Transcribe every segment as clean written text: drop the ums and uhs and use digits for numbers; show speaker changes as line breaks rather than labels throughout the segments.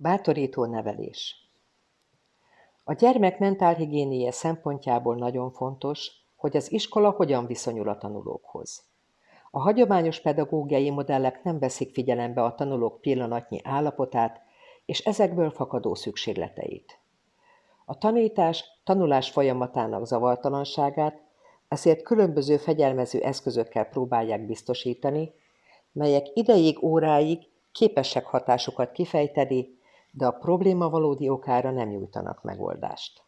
Bátorító nevelés. A gyermek mentálhigiéniája szempontjából nagyon fontos, hogy az iskola hogyan viszonyul a tanulókhoz. A hagyományos pedagógiai modellek nem veszik figyelembe a tanulók pillanatnyi állapotát és ezekből fakadó szükségleteit. A tanulás folyamatának zavartalanságát ezért különböző fegyelmező eszközökkel próbálják biztosítani, melyek ideig, óráig képesek hatásukat kifejteni, de a probléma valódi okára nem nyújtanak megoldást.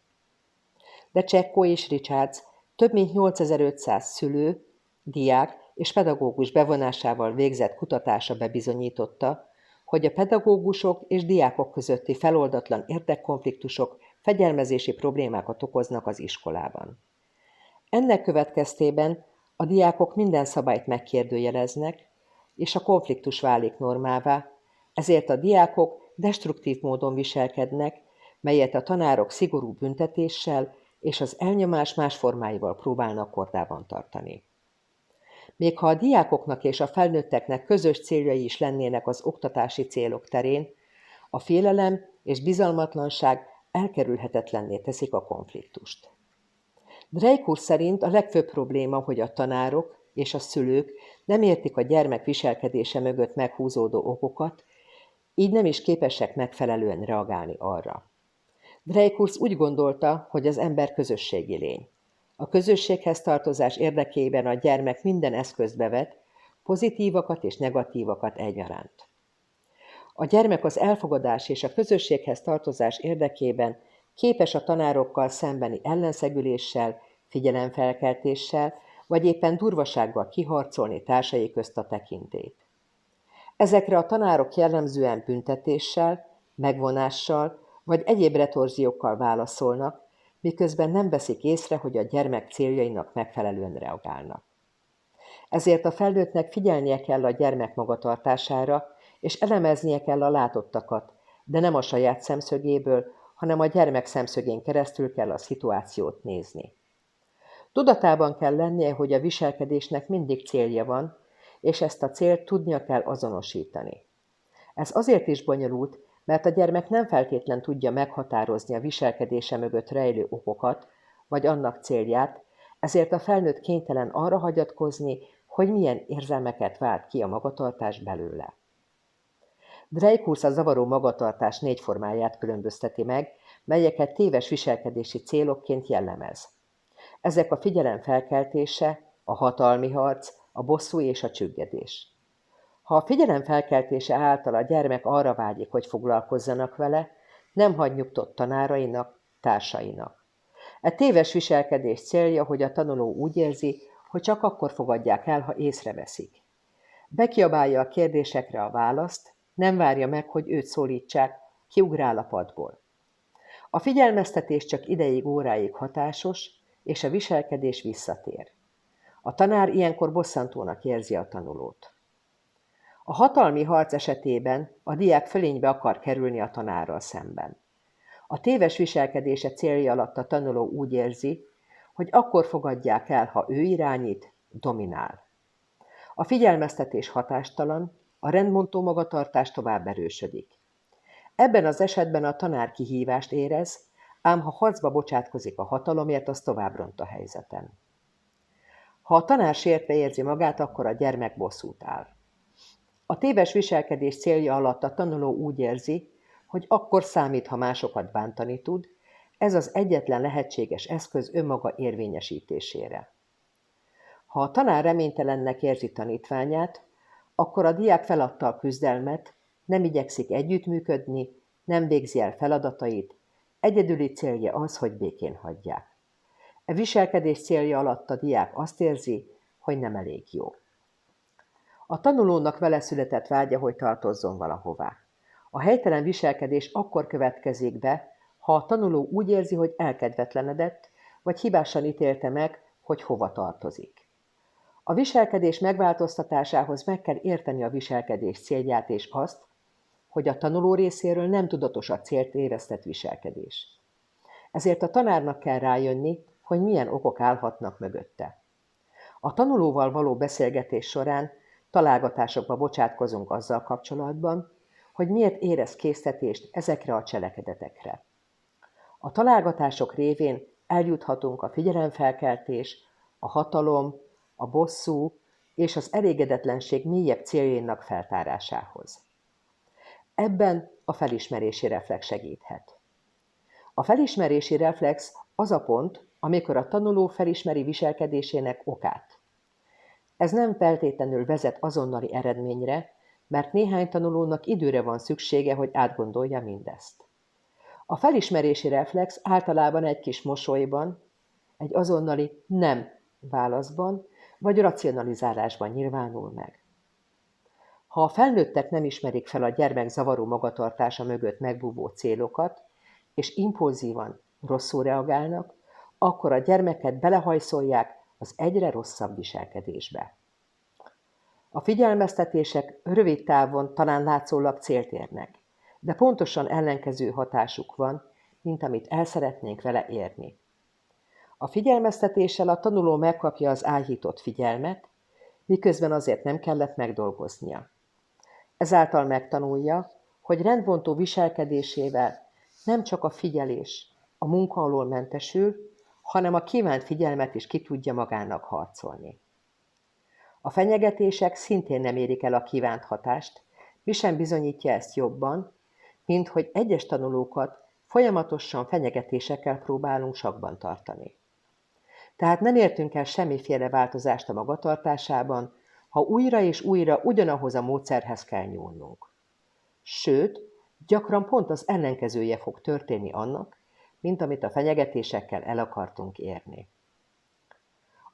De Csekko és Richards több mint 8500 szülő, diák és pedagógus bevonásával végzett kutatása bebizonyította, hogy a pedagógusok és diákok közötti feloldatlan érdekkonfliktusok fegyelmezési problémákat okoznak az iskolában. Ennek következtében a diákok minden szabályt megkérdőjeleznek, és a konfliktus válik normává, ezért a diákok destruktív módon viselkednek, melyet a tanárok szigorú büntetéssel és az elnyomás más formáival próbálnak kordában tartani. Még ha a diákoknak és a felnőtteknek közös céljai is lennének az oktatási célok terén, a félelem és bizalmatlanság elkerülhetetlenné teszik a konfliktust. Dreykus szerint a legfőbb probléma, hogy a tanárok és a szülők nem értik a gyermek viselkedése mögött meghúzódó okokat, így nem is képesek megfelelően reagálni arra. Dreykus úgy gondolta, hogy az ember közösségi lény. A közösséghez tartozás érdekében a gyermek minden eszközt bevet, pozitívakat és negatívakat egyaránt. A gyermek az elfogadás és a közösséghez tartozás érdekében képes a tanárokkal szembeni ellenszegüléssel, figyelemfelkeltéssel, vagy éppen durvasággal kiharcolni társai közt a tekintélyt. Ezekre a tanárok jellemzően büntetéssel, megvonással vagy egyéb retorziókkal válaszolnak, miközben nem veszik észre, hogy a gyermek céljainak megfelelően reagálnak. Ezért a felnőttnek figyelnie kell a gyermek magatartására, és elemeznie kell a látottakat, de nem a saját szemszögéből, hanem a gyermek szemszögén keresztül kell a szituációt nézni. Tudatában kell lennie, hogy a viselkedésnek mindig célja van, és ezt a célt tudnia kell azonosítani. Ez azért is bonyolult, mert a gyermek nem feltétlen tudja meghatározni a viselkedése mögött rejlő okokat, vagy annak célját, ezért a felnőtt kénytelen arra hagyatkozni, hogy milyen érzelmeket vált ki a magatartás belőle. Dreykus a zavaró magatartás 4 formáját különbözteti meg, melyeket téves viselkedési célokként jellemez. Ezek a figyelem felkeltése, a hatalmi harc, a bosszú és a csüggedés. Ha a figyelem felkeltése által a gyermek arra vágyik, hogy foglalkozzanak vele, nem hagy nyugtot tanárainak, társainak. E téves viselkedés célja, hogy a tanuló úgy érzi, hogy csak akkor fogadják el, ha észreveszik. Bekiabálja a kérdésekre a választ, nem várja meg, hogy őt szólítsák, kiugrál a padból. A figyelmeztetés csak ideig, óráig hatásos, és a viselkedés visszatér. A tanár ilyenkor bosszantónak érzi a tanulót. A hatalmi harc esetében a diák fölénybe akar kerülni a tanárral szemben. A téves viselkedése célja alatt a tanuló úgy érzi, hogy akkor fogadják el, ha ő irányít, dominál. A figyelmeztetés hatástalan, a rendbontó magatartás tovább erősödik. Ebben az esetben a tanár kihívást érez, ám ha harcba bocsátkozik a hatalomért, az tovább ront a helyzeten. Ha a tanár sértve érzi magát, akkor a gyermek bosszút áll. A téves viselkedés célja alatt a tanuló úgy érzi, hogy akkor számít, ha másokat bántani tud, ez az egyetlen lehetséges eszköz önmaga érvényesítésére. Ha a tanár reménytelennek érzi tanítványát, akkor a diák feladta a küzdelmet, nem igyekszik együttműködni, nem végzi el feladatait, egyedüli célja az, hogy békén hagyják. E viselkedés célja alatt a diák azt érzi, hogy nem elég jó. A tanulónak vele született vágya, hogy tartozzon valahová. A helytelen viselkedés akkor következik be, ha a tanuló úgy érzi, hogy elkedvetlenedett, vagy hibásan ítélte meg, hogy hova tartozik. A viselkedés megváltoztatásához meg kell érteni a viselkedés célját és azt, hogy a tanuló részéről nem tudatos a célt éreztett viselkedés. Ezért a tanárnak kell rájönni, hogy milyen okok állhatnak mögötte. A tanulóval való beszélgetés során találgatásokba bocsátkozunk azzal kapcsolatban, hogy miért érez késztetést ezekre a cselekedetekre. A találgatások révén eljuthatunk a figyelemfelkeltés, a hatalom, a bosszú és az elégedetlenség mélyebb céljainak feltárásához. Ebben a felismerési reflex segíthet. A felismerési reflex az a pont, amikor a tanuló felismeri viselkedésének okát. Ez nem feltétlenül vezet azonnali eredményre, mert néhány tanulónak időre van szüksége, hogy átgondolja mindezt. A felismerési reflex általában egy kis mosolyban, egy azonnali nem válaszban vagy racionalizálásban nyilvánul meg. Ha a felnőttek nem ismerik fel a gyermek zavaró magatartása mögött megbúvó célokat, és impulzívan rosszul reagálnak, akkor a gyermeket belehajszolják az egyre rosszabb viselkedésbe. A figyelmeztetések rövid távon talán látszólag célt érnek, de pontosan ellenkező hatásuk van, mint amit el szeretnénk vele érni. A figyelmeztetéssel a tanuló megkapja az áhított figyelmet, miközben azért nem kellett megdolgoznia. Ezáltal megtanulja, hogy rendbontó viselkedésével nem csak a figyelés, a munka alól mentesül, hanem a kívánt figyelmet is ki tudja magának harcolni. A fenyegetések szintén nem érik el a kívánt hatást, mi sem bizonyítja ezt jobban, mint hogy egyes tanulókat folyamatosan fenyegetésekkel próbálunk sakkban tartani. Tehát nem értünk el semmiféle változást a magatartásában, ha újra és újra ugyanahoz a módszerhez kell nyúlnunk. Sőt, gyakran pont az ellenkezője fog történni annak, mint amit a fenyegetésekkel el akartunk érni.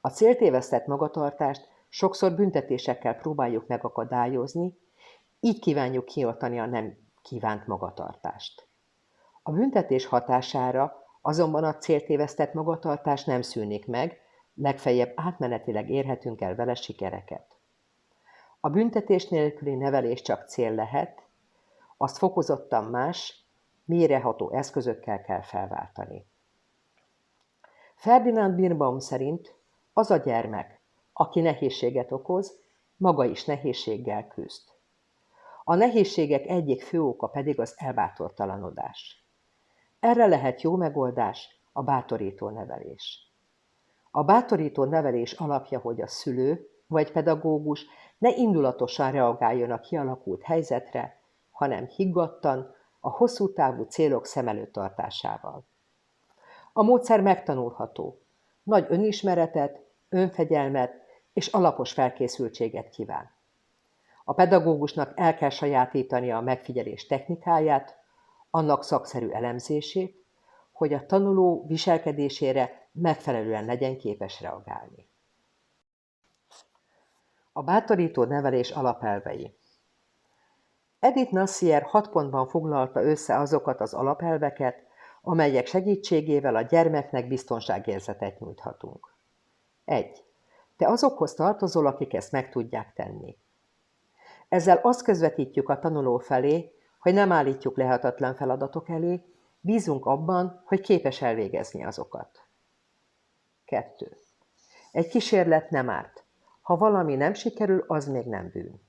A céltévesztett magatartást sokszor büntetésekkel próbáljuk megakadályozni, így kívánjuk kioltani a nem kívánt magatartást. A büntetés hatására azonban a céltévesztett magatartás nem szűnik meg, legfeljebb átmenetileg érhetünk el vele sikereket. A büntetés nélküli nevelés csak cél lehet, azt fokozottan más, mélyreható eszközökkel kell felváltani. Ferdinand Birnbaum szerint az a gyermek, aki nehézséget okoz, maga is nehézséggel küzd. A nehézségek egyik fő oka pedig az elbátortalanodás. Erre lehet jó megoldás a bátorító nevelés. A bátorító nevelés alapja, hogy a szülő vagy pedagógus ne indulatosan reagáljon a kialakult helyzetre, hanem higgadtan, a hosszú távú célok szem előtt tartásával. A módszer megtanulható, nagy önismeretet, önfegyelmet és alapos felkészültséget kíván. A pedagógusnak el kell sajátítania a megfigyelés technikáját, annak szakszerű elemzését, hogy a tanuló viselkedésére megfelelően legyen képes reagálni. A bátorító nevelés alapelvei. Edith Nassier 6 pontban foglalta össze azokat az alapelveket, amelyek segítségével a gyermeknek biztonságérzetet nyújthatunk. 1. Te azokhoz tartozol, akik ezt meg tudják tenni. Ezzel azt közvetítjük a tanuló felé, hogy nem állítjuk lehetetlen feladatok elé, bízunk abban, hogy képes elvégezni azokat. 2. Egy kísérlet nem árt. Ha valami nem sikerül, az még nem bűn.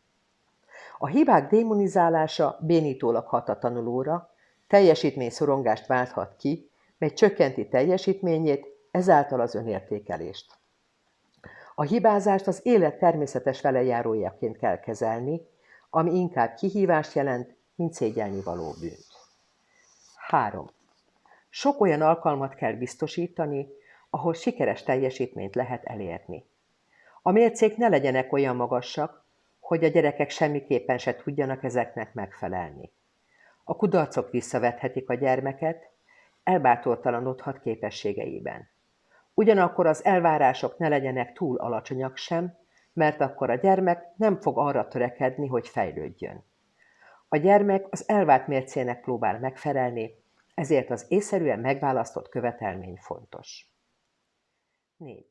A hibák démonizálása bénítólag hat a tanulóra, teljesítményszorongást válthat ki, mely csökkenti teljesítményét, ezáltal az önértékelést. A hibázást az élet természetes velejárójaként kell kezelni, ami inkább kihívást jelent, mint szégyelnivaló bűnt. 3. Sok olyan alkalmat kell biztosítani, ahol sikeres teljesítményt lehet elérni. A mércék ne legyenek olyan magasak, hogy a gyerekek semmiképpen se tudjanak ezeknek megfelelni. A kudarcok visszavethetik a gyermeket, elbátortalanodhat képességeiben. Ugyanakkor az elvárások ne legyenek túl alacsonyak sem, mert akkor a gyermek nem fog arra törekedni, hogy fejlődjön. A gyermek az elvárt mércének próbál megfelelni, ezért az észszerűen megválasztott követelmény fontos. 4.